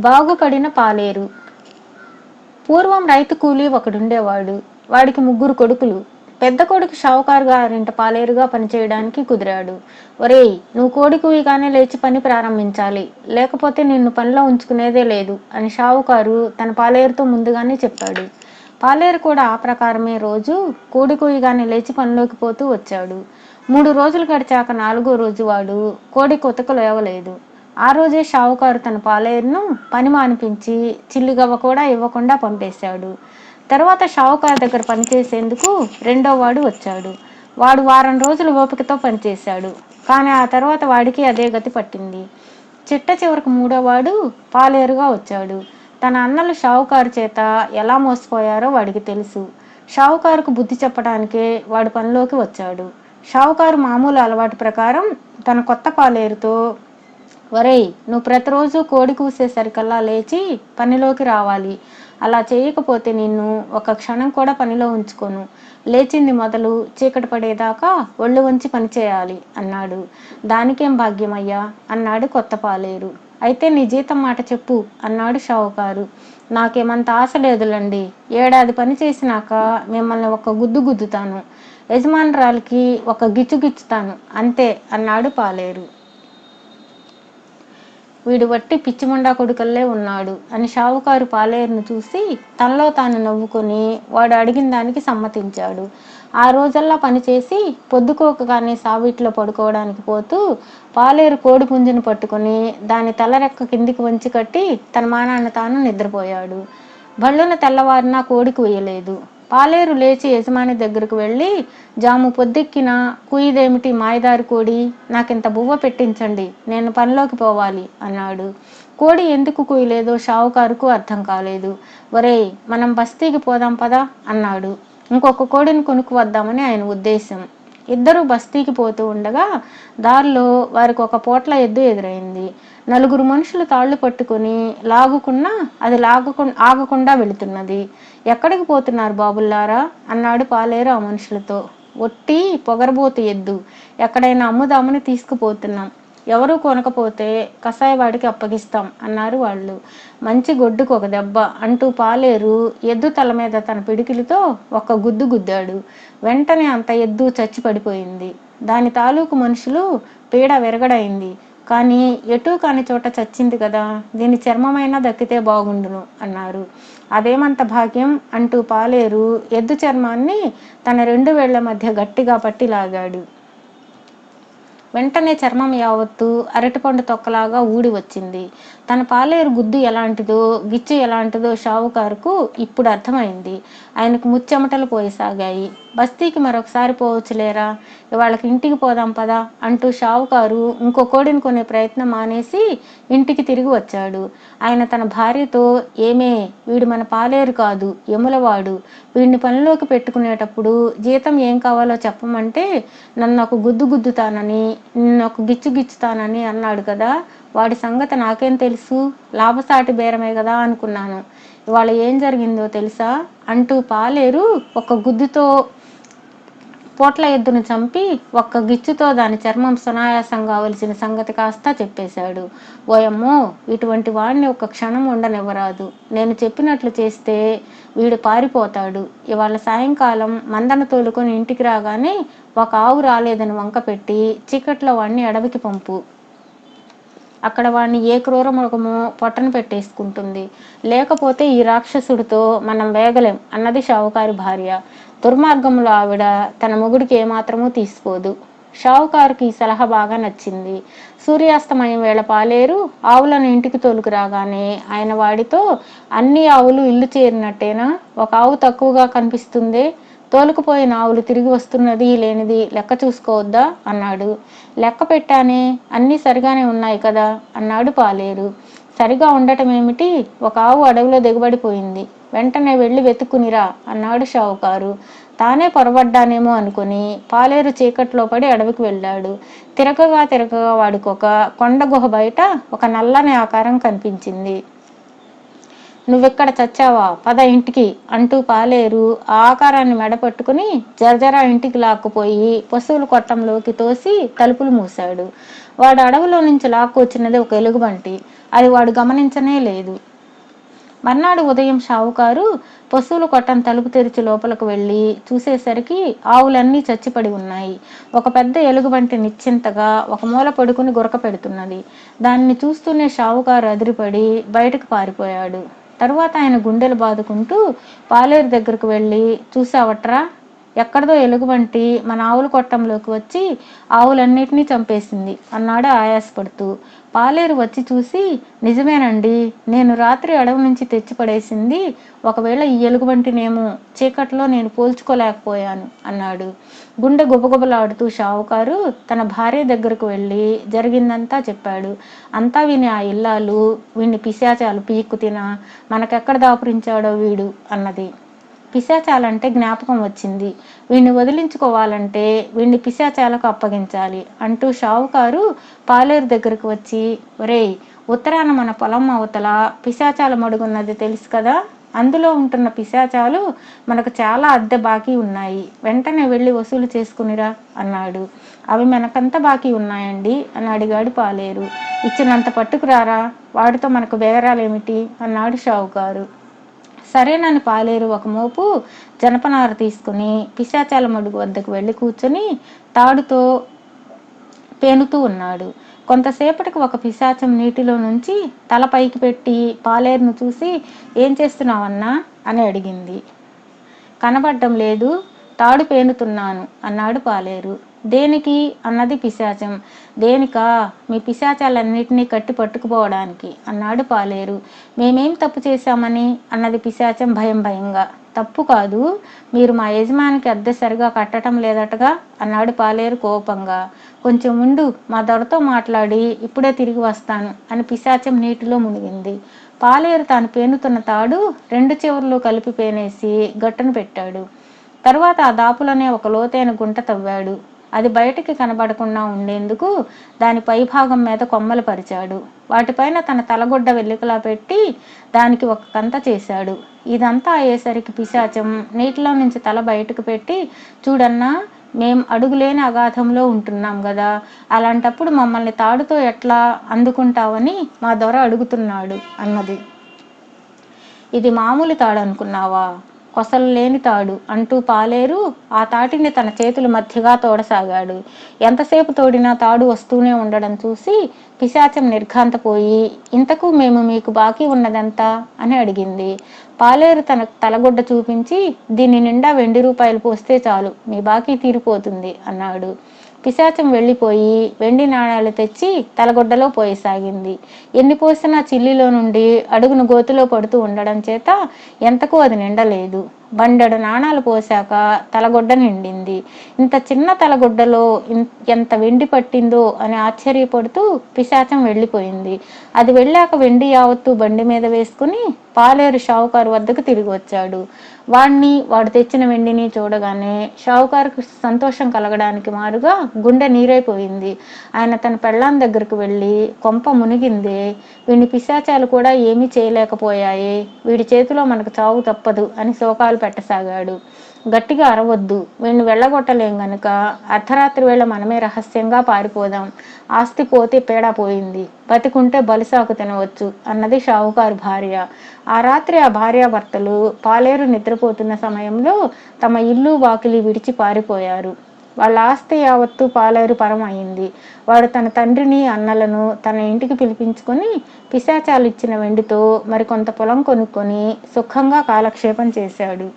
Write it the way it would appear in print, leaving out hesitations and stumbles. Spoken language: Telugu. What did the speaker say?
బాగుపడిన పాలేరు. పూర్వం రైతు కూలీ ఒకడుండేవాడు. వాడికి 3 కొడుకులు. పెద్ద కొడుకు షావుకారు గారింట పాలేరుగా పనిచేయడానికి కుదిరాడు. ఒరేయ్, నువ్వు కోడికూయగానే లేచి పని ప్రారంభించాలి, లేకపోతే నిన్ను పనిలో ఉంచుకునేదే లేదు అని షావుకారు తన పాలేరుతో ముందుగానే చెప్పాడు. పాలేరు కూడా ఆ ప్రకారమే రోజు కోడికూయగానే లేచి పనిలోకి పోతూ వచ్చాడు. 3 రోజులు గడిచాక 4వ రోజు వాడు కోడి కొతకు లేవలేదు. ఆ రోజే షావుకారు తన పాలేరును పని మానిపించి చిల్లిగవ్వ కూడా ఇవ్వకుండా పంపేశాడు. తర్వాత షావుకారు దగ్గర పనిచేసేందుకు 2వ వాడు వచ్చాడు. వాడు వారం రోజులు ఓపికతో పనిచేశాడు. కానీ ఆ తర్వాత వాడికి అదే గతి పట్టింది. చిట్ట చివరకు 3వ వాడు పాలేరుగా వచ్చాడు. తన అన్నలు షావుకారు చేత ఎలా మోసపోయారో వాడికి తెలుసు. షావుకారుకు బుద్ధి చెప్పడానికే వాడు పనిలోకి వచ్చాడు. షావుకారు మామూలు అలవాటు ప్రకారం తన కొత్త పాలేరుతో, ఒరేయ్, నువ్వు ప్రతిరోజు కోడి కూసేసరికల్లా లేచి పనిలోకి రావాలి. అలా చేయకపోతే నిన్ను ఒక క్షణం కూడా పనిలో ఉంచుకోను. లేచింది మొదలు చీకటి పడేదాకా ఒళ్ళు వంచి పని చేయాలి అన్నాడు. దానికేం భాగ్యమయ్యా అన్నాడు కొత్త పాలేరు. అయితే నీ జీతం మాట చెప్పు అన్నాడు షావుకారు. నాకేమంత ఆశ లేదులండి. ఏడాది పని చేసినాక మిమ్మల్ని ఒక గుద్దు గుద్దుతాను, యజమానురాలికి ఒక గిచ్చు గిచ్చుతాను అంతే అన్నాడు పాలేరు. వీడు వట్టి పిచ్చిమండా కొడుకల్లే ఉన్నాడు అని షావుకారు పాలేరును చూసి తనలో తాను నవ్వుకొని వాడు అడిగిన దానికి సమ్మతించాడు. ఆ రోజల్లా పనిచేసి పొద్దుకోకగానే సావిట్లో పడుకోవడానికి పోతూ పాలేరు కోడి పుంజును పట్టుకొని దాని తలరెక్క కిందికి వంచి కట్టి తన మానాన్ని తాను నిద్రపోయాడు. బళ్ళున తెల్లవారినా కోడి కూయలేదు. పాలేరు లేచి యజమాని దగ్గరకు వెళ్ళి, జాము పొద్దెక్కిన కూయిదేమిటి మాయదారి కోడి, నాకింత బువ్వ పెట్టించండి, నేను పనిలోకి పోవాలి అన్నాడు. కోడి ఎందుకు కూయలేదో షావుకారుకు అర్థం కాలేదు. ఒరేయ్, మనం బస్తీకి పోదాం పదా అన్నాడు. ఇంకొక కోడిని కొనుక్కు వద్దామని ఆయన ఉద్దేశం. ఇద్దరు బస్తీకి పోతూ ఉండగా దారిలో వారికి ఒక పోట్ల ఎద్దు ఎదురైంది. 4 మనుషులు తాళ్లు పట్టుకుని లాగుకున్నా అది ఆగకుండా వెళుతున్నది. ఎక్కడికి పోతున్నారు బాబుల్లారా అన్నాడు పాలేరు ఆ మనుషులతో. ఒట్టి పొగరబోతు ఎద్దు, ఎక్కడైనా అమ్ముదామని తీసుకుపోతున్నాం, ఎవరూ కొనకపోతే కసాయివాడికి అప్పగిస్తాం అన్నారు వాళ్ళు. మంచి గొడ్డుకు ఒక దెబ్బ అంటూ పాలేరు ఎద్దు తల మీద తన పిడికిలితో ఒక గుద్దు గుద్దాడు. వెంటనే అంత ఎద్దు చచ్చి పడిపోయింది. దాని తాలూకు మనుషులు పీడ విరగడైంది. కానీ ఎటూ కాని చోట చచ్చింది కదా, దీని చర్మమైనా దక్కితే బాగుండును అన్నారు. అదేమంత భాగ్యం అంటూ పాలేరు ఎద్దు చర్మాన్ని తన 2 వేళ్ల మధ్య గట్టిగా పట్టి లాగాడు. వెంటనే చర్మం యావత్తు అరటిపండు తొక్కలాగా ఊడి వచ్చింది. తన పాలేరు గుద్దు ఎలాంటిదో గిచ్చు ఎలాంటిదో షావుకారుకు ఇప్పుడు అర్థమైంది. ఆయనకు ముచ్చెమటలు పోయసాగాయి. బస్తీకి మరొకసారి పోవచ్చులేరా, ఇవాళకి ఇంటికి పోదాం పదా అంటూ షావుకారు ఇంకో కోడిని కొనే ప్రయత్నం మానేసి ఇంటికి తిరిగి వచ్చాడు. ఆయన తన భార్యతో, ఏమే, వీడు మన పాలేరు కాదు, యములవాడు. వీడిని పనిలోకి పెట్టుకునేటప్పుడు జీతం ఏం కావాలో చెప్పమంటే నన్ను ఒక గుద్దు గుద్దుతానని, నిన్ను ఒక గిచ్చు గిచ్చుతానని అన్నాడు కదా, వాడి సంగతి నాకేం తెలుసు, లాభసాటి బేరమే కదా అనుకున్నాను. ఇవాళ ఏం జరిగిందో తెలుసా అంటూ పాలేరు ఒక గుద్దుతో పోట్ల ఎద్దును చంపి ఒక్క గిచ్చుతో దాని చర్మం సునాయాసం కావలసిన సంగతి కాస్తా చెప్పేశాడు. ఓయమ్మో, ఇటువంటి వాడిని ఒక క్షణం ఉండనివ్వరాదు. నేను చెప్పినట్లు చేస్తే వీడు పారిపోతాడు. ఇవాళ సాయంకాలం మందను తోలుకొని ఇంటికి రాగానే ఒక ఆవు రాలేదని వంక పెట్టి చీకట్లో వాడిని అడవికి పంపు. అక్కడ వాడిని ఏ క్రూర మృగమో పొట్టను పెట్టేసుకుంటుంది. లేకపోతే ఈ రాక్షసుడితో మనం వేగలేం అన్నది షావుకారి భార్య. దుర్మార్గములో ఆవిడ తన మొగుడికి ఏమాత్రమూ తీసుకోదు. షావుకారుకి ఈ సలహా బాగా నచ్చింది. సూర్యాస్తమయం వేళ పాలేరు ఆవులను ఇంటికి తోలుకు రాగానే ఆయన వాడితో, అన్ని ఆవులు ఇల్లు చేరినట్టేనా, ఒక ఆవు తక్కువగా కనిపిస్తుందే, తోలుకుపోయిన ఆవులు తిరిగి వస్తున్నది లేనిది లెక్క చూసుకోవద్దా అన్నాడు. లెక్క పెట్టానే, అన్నీ సరిగానే ఉన్నాయి కదా అన్నాడు పాలేరు. సరిగా ఉండటం ఏమిటి, ఒక ఆవు అడవిలో దిగబడిపోయింది, వెంటనే వెళ్ళి వెతుక్కునిరా అన్నాడు షావుకారు. తానే పొరబడ్డానేమో అనుకుని పాలేరు చీకట్లో పడి అడవికి వెళ్ళాడు. తిరగగా వాడికి ఒక కొండ గుహ బయట ఒక నల్లని ఆకారం కనిపించింది. నువ్వెక్కడ చచ్చావా, పద ఇంటికి అంటూ పాలేరు ఆ ఆకారాన్ని మెడపట్టుకుని జరజరా ఇంటికి లాక్కుపోయి పశువుల కొట్టంలోకి తోసి తలుపులు మూశాడు. వాడు అడవిలో నుంచి లాక్కు వచ్చినది ఒక ఎలుగుబంటి. అది వాడు గమనించనే లేదు. మర్నాడు ఉదయం షావుకారు పశువుల కొట్టం తలుపు తెరిచి లోపలికి వెళ్ళి చూసేసరికి ఆవులన్నీ చచ్చిపడి ఉన్నాయి. ఒక పెద్ద ఎలుగుబంటి నిశ్చింతగా ఒక మూల పడుకుని గురక పెడుతున్నది. దానిని చూస్తూనే షావుకారు అదిరిపడి బయటకు పారిపోయాడు. తరువాత ఆయన గుండెలు బాదుకుంటూ పాలేరు దగ్గరకు వెళ్ళి, చూసావట్రా, ఎక్కడదో ఎలుగుబంటి మన ఆవుల కొట్టంలోకి వచ్చి ఆవులన్నిటినీ చంపేసింది అన్నాడు ఆయాసపడుతూ. పాలేరు వచ్చి చూసి, నిజమేనండి, నేను రాత్రి అడవి నుంచి తెచ్చి పడేసింది. ఒకవేళ ఈ ఎలుగుబంటినేమో, చీకట్లో నేను పోల్చుకోలేకపోయాను అన్నాడు. గుండె గుబగుబలాడుతూ షావుకారు తన భార్య దగ్గరకు వెళ్ళి జరిగిందంతా చెప్పాడు. అంతా విని ఆ ఇల్లాలు, వీడిని పిశాచాలు పీక్కు తినా, మనకెక్కడ దాపురించాడో వీడు అన్నది. పిశాచాలంటే జ్ఞాపకం వచ్చింది. వీడిని వదిలించుకోవాలంటే వీడిని పిశాచాలకు అప్పగించాలి అంటూ షావుకారు పాలేరు దగ్గరకు వచ్చి, ఒరేయ్, ఉత్తరాన మన పొలం అవతల పిశాచాల మడుగున్నది తెలుసు కదా, అందులో ఉంటున్న పిశాచాలు మనకు చాలా అద్దె బాకీ ఉన్నాయి, వెంటనే వెళ్ళి వసూలు చేసుకునిరా అన్నాడు. అవి మనకంత బాకీ ఉన్నాయండి అని అడిగాడు పాలేరు. ఇచ్చినంత పట్టుకురారా, వాటితో మనకు బేరాలేమిటి అన్నాడు షావుకారు. సరేనని పాలేరు ఒక మోపు జనపనార తీసుకుని పిశాచాల మడుగు వద్దకు వెళ్ళి కూర్చొని తాడుతో పేనుతూ ఉన్నాడు. కొంతసేపటికి ఒక పిశాచం నీటిలో నుంచి తల పైకి పెట్టి పాలేరును చూసి, ఏం చేస్తున్నావన్నా అని అడిగింది. కనబడ్డం లేదు, తాడు పేనుతున్నాను అన్నాడు పాలేరు. దేనికి అన్నది పిశాచం. దేనికా, మీ పిశాచాలన్నిటినీ కట్టి పట్టుకుపోవడానికి అన్నాడు పాలేరు. మేమేం తప్పు చేశామని అన్నది పిశాచం భయంగా. తప్పు కాదు, మీరు మా యజమానికి అద్దె సరిగా కట్టడం లేదటగా అన్నాడు పాలేరు కోపంగా. కొంచెం ఉండు, మా దొరతో మాట్లాడి ఇప్పుడే తిరిగి వస్తాను అని పిశాచం నీటిలో మునిగింది. పాలేరు తాను పేనుతున్న తాడు రెండు చివర్లు కలిపి పేనేసి గట్టును పెట్టాడు. తరువాత ఆ దాపులోనే ఒక లోతైన గుంట తవ్వాడు. అది బయటికి కనబడకుండా ఉండేందుకు దాని పైభాగం మీద కొమ్మలు పరిచాడు. వాటిపైన తన తలగొడ్డ వెల్లికలా పెట్టి దానికి ఒక కంత చేశాడు. ఇదంతా అయ్యేసరికి పిశాచం నీటిలో నుంచి తల బయటకు పెట్టి, చూడన్నా, మేం అడుగులేని అగాధంలో ఉంటున్నాం గదా, అలాంటప్పుడు మమ్మల్ని తాడుతో ఎట్లా అందుకుంటావని మా దొర అడుగుతున్నాడు అన్నది. ఇది మామూలు తాడు అనుకున్నావా, కొసలు లేని తాడు అంటూ పాలేరు ఆ తాటిని తన చేతుల మధ్యగా తోడసాగాడు. ఎంతసేపు తోడినా తాడు వస్తూనే ఉండడం చూసి పిశాచం నిర్ఘాంతపోయి, ఇంతకు మేము మీకు బాకీ ఉన్నదెంత అని అడిగింది. పాలేరు తన తలగొడ్డ చూపించి, దీని నిండా ₹20 పోస్తే చాలు, మీ బాకీ తీరిపోతుంది అన్నాడు. పిశాచం వెళ్ళిపోయి వెండి నాణాలు తెచ్చి తలగొడ్డలో పోయసాగింది. ఎన్ని పోసినా చిల్లిలో నుండి అడుగును గోతిలో పడుతూ ఉండడం చేత ఎంతకు అది నిండలేదు. బండెడు నాణాలు పోశాక తలగొడ్డ నిండింది. ఇంత చిన్న తలగొడ్డలో ఎంత వెండి పట్టిందో అని ఆశ్చర్యపడుతూ పిశాచం వెళ్ళిపోయింది. అది వెళ్ళాక వెండి యావత్తు బండి మీద వేసుకుని పాలేరు షావుకారు వద్దకు తిరిగి వచ్చాడు. వాడు తెచ్చిన వెండిని చూడగానే షావుకారుకు సంతోషం కలగడానికి మారుగా గుండె నీరైపోయింది. ఆయన తన పెళ్ళాం దగ్గరకు వెళ్ళి, కొంప మునిగిందే, వీడిని పిశాచాలు కూడా ఏమీ చేయలేకపోయాయే, వీడి చేతిలో మనకు చావు తప్పదు అని శోకాలు పెట్టసాగాడు. గట్టిగా అరవద్దు, వీడిని వెళ్ళగొట్టలేం గనుక అర్ధరాత్రి వేళ మనమే రహస్యంగా పారిపోదాం. ఆస్తి పోతే పేడ పోయింది, బతికుంటే బలిసాకు తినవచ్చు అన్నది షావుకారు భార్య. ఆ రాత్రి ఆ భార్యాభర్తలు పాలేరు నిద్రపోతున్న సమయంలో తమ ఇల్లు వాకిలి విడిచి పారిపోయారు. వాళ్ళ ఆస్తి యావత్తు పాలేరు పరం అయింది. వాడు తన తండ్రిని అన్నలను తన ఇంటికి పిలిపించుకొని పిశాచాలు ఇచ్చిన వెండితో మరికొంత పొలం కొనుక్కొని సుఖంగా కాలక్షేపం చేశాడు.